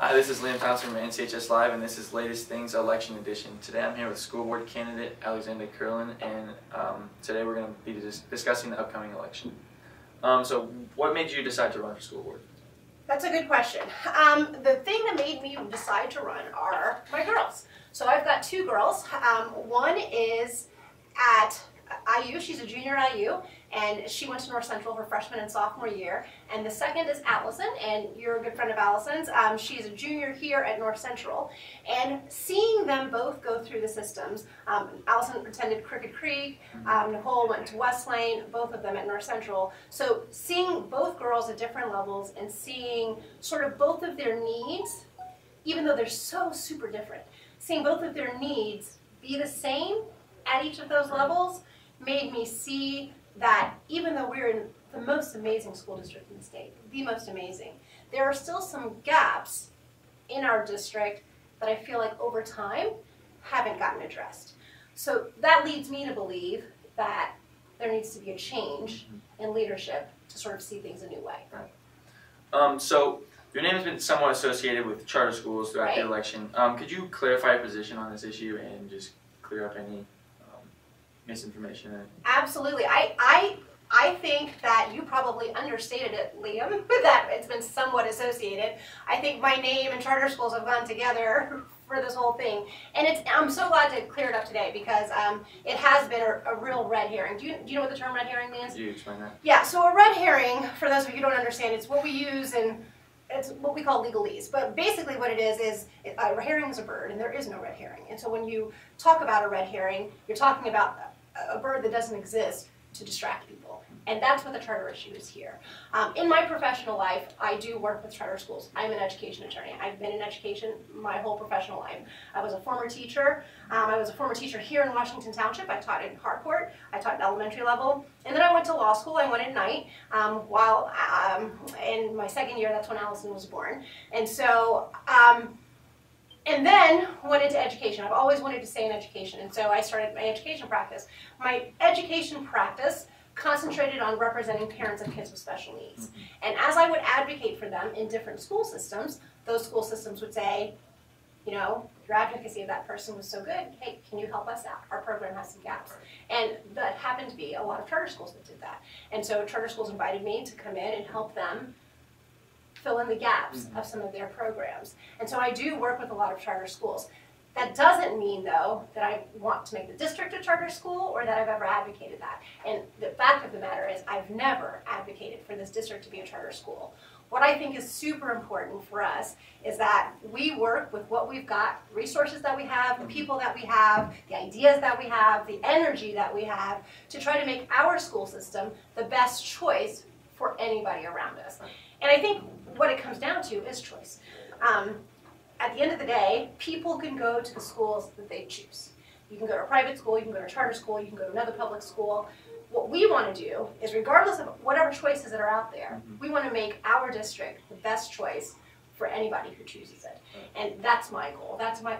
Hi, this is Liam Thompson from NCHS Live, and this is Latest Things Election Edition. Today I'm here with School Board candidate Alexandra Curlin, and today we're going to be discussing the upcoming election. So what made you decide to run for school board? That's a good question. The thing that made me decide to run are my girls. So I've got two girls. One is at IU, she's a junior at IU, and she went to North Central for freshman and sophomore year. And the second is Allison, and you're a good friend of Allison's. She's a junior here at North Central. And seeing them both go through the systems, Allison attended Crooked Creek, Nicole went to West Lane, both of them at North Central. So seeing both girls at different levels and seeing sort of both of their needs, even though they're so super different, seeing both of their needs be the same at each of those levels made me see that even though we're in the most amazing school district in the state, the most amazing, there are still some gaps in our district that I feel like over time haven't gotten addressed. So that leads me to believe that there needs to be a change in leadership to sort of see things a new way. Right. So your name has been somewhat associated with charter schools throughout the election. Could you clarify your position on this issue and just clear up any misinformation? Absolutely. I think that you probably understated it, Liam, that it's been somewhat associated. I think my name and charter schools have gone together for this whole thing. And I'm so glad to clear it up today because it has been a real red herring. Do you know what the term red herring means? Could you explain that? Yeah, so a red herring, for those of you who don't understand, it's what we use in it's what we call legalese, but basically what it is a herring is a bird, and there is no red herring. And so when you talk about a red herring, you're talking about a bird that doesn't exist to distract people. And that's what the charter issue is here. In my professional life, I do work with charter schools. I'm an education attorney. I've been in education my whole professional life. I was a former teacher. I was a former teacher here in Washington Township. I taught in Harcourt. I taught at elementary level. And then I went to law school. I went at night. While in my second year, that's when Allison was born. And so, and then went into education. I've always wanted to stay in education. And so I started my education practice. My education practice concentrated on representing parents of kids with special needs. And as I would advocate for them in different school systems, those school systems would say, you know, your advocacy of that person was so good, hey, can you help us out? Our program has some gaps. And that happened to be a lot of charter schools that did that. And so charter schools invited me to come in and help them fill in the gaps of some of their programs. And so I do work with a lot of charter schools. That doesn't mean, though, that I want to make the district a charter school or that I've ever advocated that. And the fact of the matter is I've never advocated for this district to be a charter school. What I think is super important for us is that we work with what we've got, resources that we have, the people that we have, the ideas that we have, the energy that we have, to try to make our school system the best choice for anybody around us. And I think what it comes down to is choice. At the end of the day, people can go to the schools that they choose. You can go to a private school, you can go to a charter school, you can go to another public school. What we want to do is, regardless of whatever choices that are out there, we want to make our district the best choice for anybody who chooses it. And that's my goal. That's my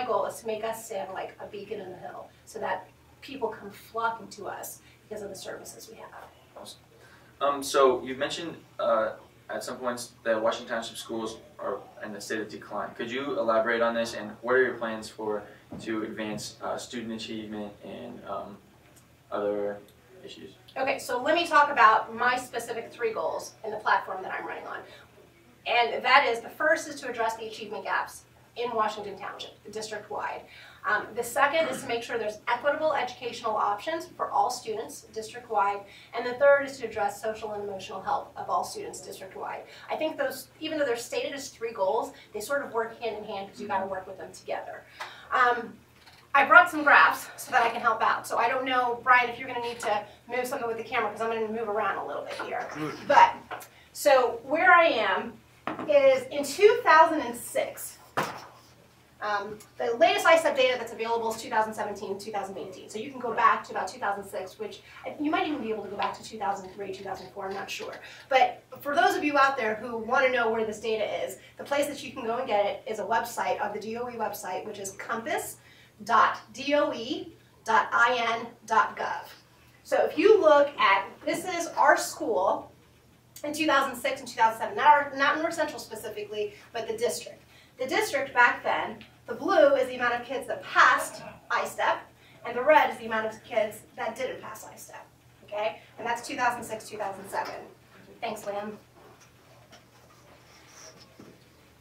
goal is to make us stand like a beacon in the hill so that people come flocking to us because of the services we have. Awesome. So you've mentioned at some points that Washington Township schools are in a state of decline. Could you elaborate on this, and what are your plans to advance student achievement and other issues? Okay, so let me talk about my specific 3 goals in the platform that I'm running on. And that is, the first is to address the achievement gaps in Washington Township, district-wide. The second is to make sure there's equitable educational options for all students district-wide. And the third is to address social and emotional health of all students district-wide. I think those, even though they're stated as 3 goals, they sort of work hand in hand because you've got to work with them together. I brought some graphs so that I can help out. So I don't know, Brian, if you're going to need to move something with the camera because I'm going to move around a little bit here. But, so where I am is in 2006. The latest ISEP data that's available is 2017, 2018. So you can go back to about 2006, which you might even be able to go back to 2003, 2004, I'm not sure. But for those of you out there who want to know where this data is, the place that you can go and get it is a website of the DOE website, which is compass.doe.in.gov. So if you look at, this is our school in 2006 and 2007, not North Central specifically, but the district. The district back then, the blue is the amount of kids that passed I-STEP, and the red is the amount of kids that didn't pass I-STEP, okay? And that's 2006, 2007. Thanks, Liam.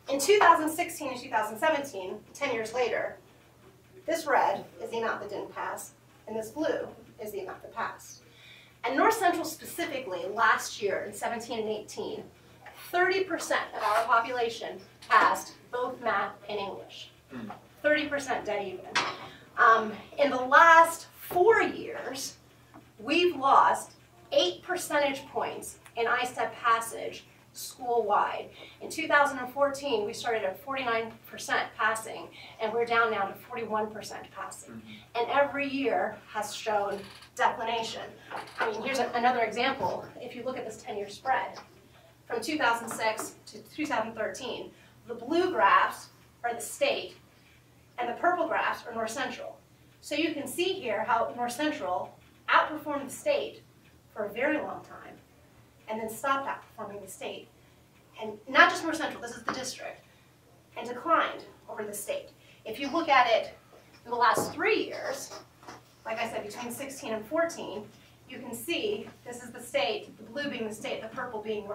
In 2016 and 2017, 10 years later, this red is the amount that didn't pass, and this blue is the amount that passed. And North Central specifically, last year in 17 and 18, 30% of our population passed both math and English. 30% dead even. In the last 4 years, we've lost 8 percentage points in I-STEP passage school-wide. In 2014, we started at 49% passing, and we're down now to 41% passing. And every year has shown declination. I mean, here's another example. If you look at this 10-year spread, from 2006 to 2013, the blue graphs are the state, and the purple graphs are North Central. So you can see here how North Central outperformed the state for a very long time, and then stopped outperforming the state. And not just North Central, this is the district, and declined over the state. If you look at it in the last 3 years, like I said, between 16 and 14, you can see this is the state, the blue being the state, the purple being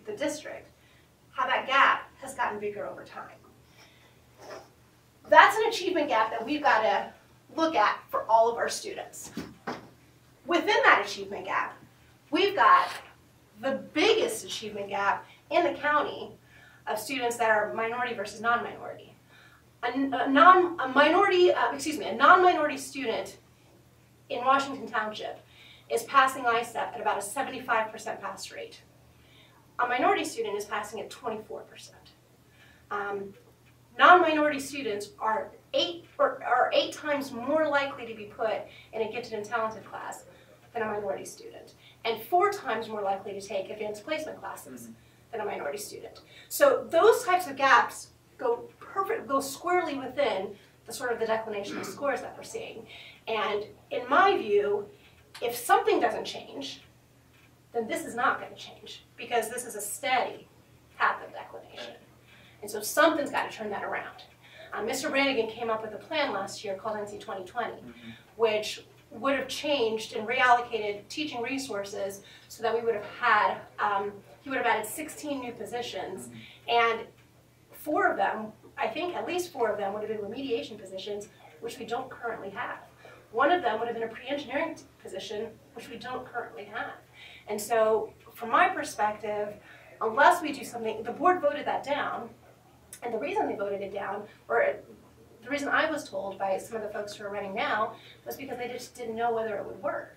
the district, how that gap has gotten bigger over time. That's an achievement gap that we've got to look at for all of our students. Within that achievement gap, we've got the biggest achievement gap in the county of students that are minority versus non-minority. A non-minority student in Washington Township is passing I-STEP at about a 75% pass rate. A minority student is passing at 24%. Non-minority students are eight times more likely to be put in a gifted and talented class than a minority student, and 4 times more likely to take advanced placement classes than a minority student. So those types of gaps go squarely within the sort of the declination of scores that we're seeing. And in my view, if something doesn't change, then this is not going to change, because this is a steady path of declination. And so something's got to turn that around. Mr. Brannigan came up with a plan last year called NC 2020, which would have changed and reallocated teaching resources so that we would have had, he would have added 16 new positions, and 4 of them, I think at least 4 of them, would have been remediation positions, which we don't currently have. 1 of them would have been a pre-engineering position, which we don't currently have. And so, from my perspective, unless we do something, the board voted that down, and the reason they voted it down, or the reason I was told by some of the folks who are running now, was because they just didn't know whether it would work.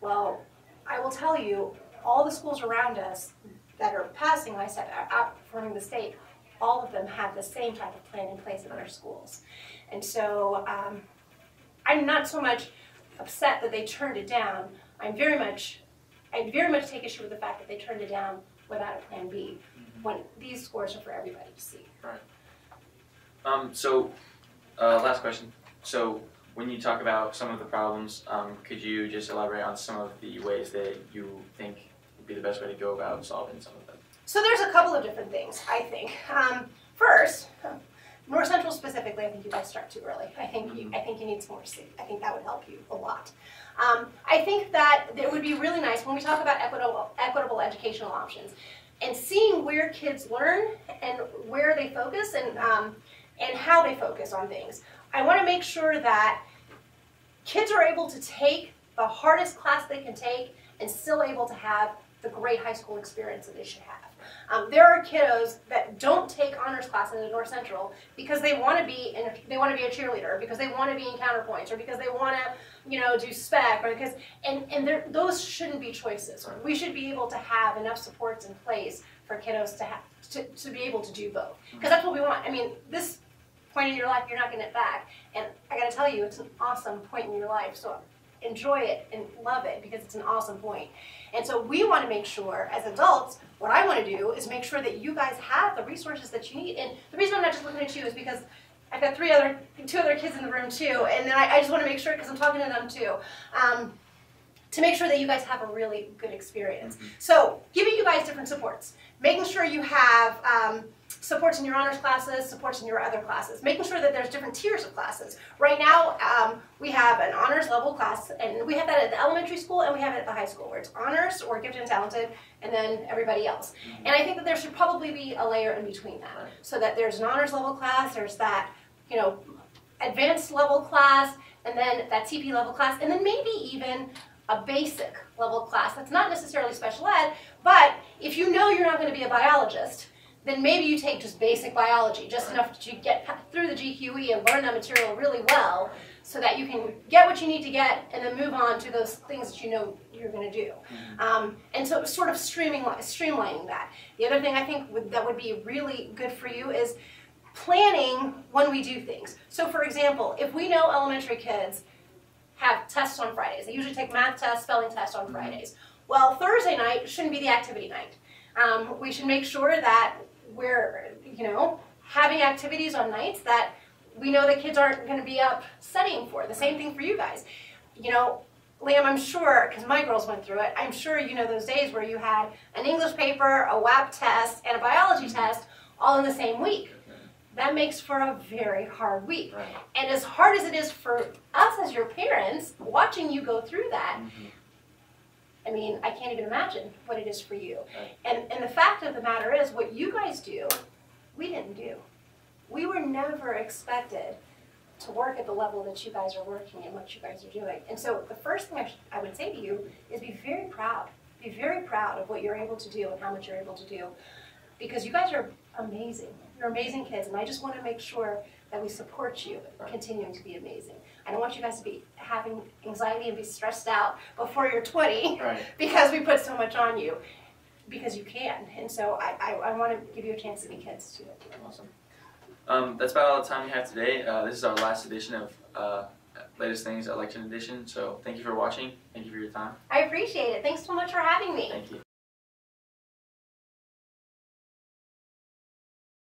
Well, I will tell you, all the schools around us that are passing I-STEP, outperforming the state, all of them have the same type of plan in place in their schools. And so I'm not so much upset that they turned it down. I very much take issue with the fact that they turned it down without a plan B, when these scores are for everybody to see. Right. Last question. So when you talk about some of the problems, could you just elaborate on some of the ways that you think would be the best way to go about solving some of them? So there's a couple of different things, I think. First, North Central specifically, I think you guys start too early. I think you need some more sleep. I think that would help you a lot. I think that it would be really nice when we talk about equitable educational options and seeing where kids learn and where they focus and how they focus on things. I want to make sure that kids are able to take the hardest class they can take and still able to have the great high school experience that they should have. There are kiddos that don't take honors classes at North Central because they want to be a cheerleader, because they want to be in counterpoints, or because they want to, do spec, or because those shouldn't be choices. We should be able to have enough supports in place for kiddos to be able to do both, because that's what we want. I mean, this point in your life, you're not getting it back, and I got to tell you, it's an awesome point in your life. So enjoy it and love it, because it's an awesome point. And so we want to make sure, as adults, what I want to do is make sure that you guys have the resources that you need. And the reason I'm not just looking at you is because I've got two other kids in the room too, and then I just want to make sure, because I'm talking to them too. to make sure that you guys have a really good experience. Mm-hmm. So giving you guys different supports, making sure you have supports in your honors classes, supports in your other classes, making sure that there's different tiers of classes. Right now, we have an honors level class, and we have that at the elementary school and we have it at the high school, where it's honors or gifted and talented, and then everybody else. And I think that there should probably be a layer in between that, so that there's an honors level class, there's that, you know, advanced level class, and then that TP level class, and then maybe even a basic level class that's not necessarily special ed, but if you know you're not going to be a biologist, then maybe you take just basic biology, just enough to get through the GQE and learn that material really well, so that you can get what you need to get and then move on to those things that you know you're going to do. And so sort of streamlining that. The other thing I think that would be really good for you is planning when we do things. So for example, if we know elementary kids have tests on Fridays, they usually take math tests, spelling tests on Fridays. Well, Thursday night shouldn't be the activity night. We should make sure that we're, you know, having activities on nights that we know the kids aren't going to be up studying for. The same thing for you guys. You know, Liam, I'm sure, because my girls went through it, I'm sure you know those days where you had an English paper, a WAP test, and a biology test all in the same week. That makes for a very hard week. Right. And as hard as it is for us as your parents, watching you go through that, I mean, I can't even imagine what it is for you. Right. And the fact of the matter is, what you guys do, we didn't do. We were never expected to work at the level that you guys are working and what you guys are doing. And so the first thing I would say to you is be very proud. Be very proud of what you're able to do and how much you're able to do. Because you guys are amazing. You're amazing kids, and I just want to make sure that we support you continuing to be amazing. I don't want you guys to be having anxiety and be stressed out before you're 20 because we put so much on you, because you can. And so I want to give you a chance to be kids too. Awesome. That's about all the time we have today. This is our last edition of Latest Things Election Edition. So thank you for watching. Thank you for your time. I appreciate it. Thanks so much for having me. Thank you.